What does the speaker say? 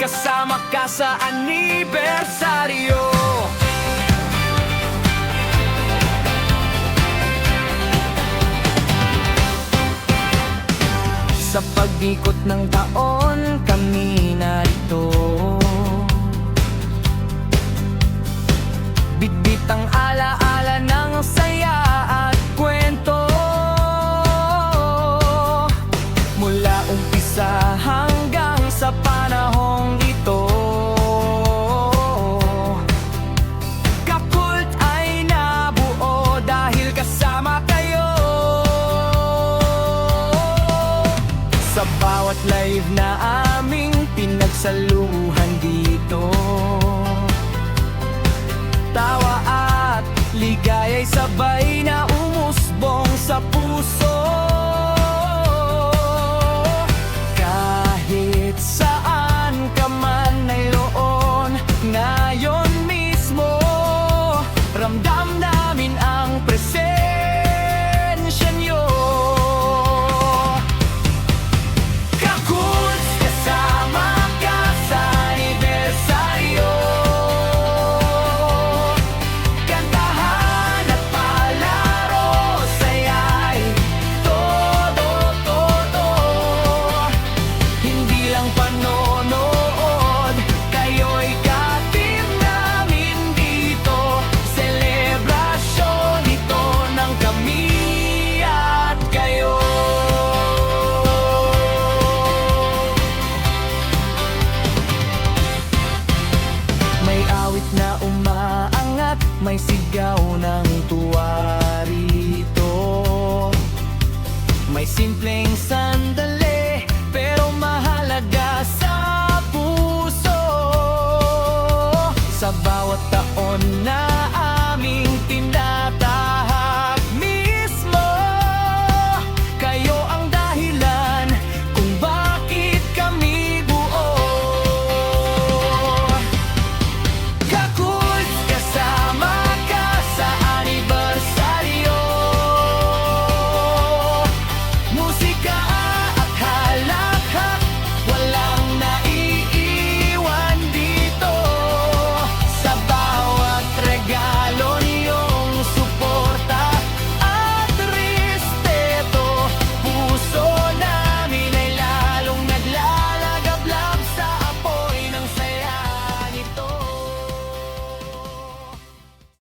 kasama ka sa anibersaryo. Sa pag-ikot ng taon, kami narito. Bitbit ang alaala ng saya at kwento. Mula umpisa hanggang sa panahong ito, Kakult ay nabuo dahil kasama kayo. Sa bawat live na aming pinagsaluhan dito, tawa at ligaya'y sabay na umusbong sa puso. Kahit saan ka man ay roon, ngayon mismo ramdam namin ang presensya niyo. Kakult, kasama ka sa anibersaryo. Kantahan at palaro, saya'y todo-todo. Hindi lang panonood, kayo'y ka-team namin dito. Selebrasyon ito ng kami at kayo. May awit na umaangat, may sigaw ng tuwa rito. May simpleng sandali, pero mahalaga sa puso. Sa bawat taon na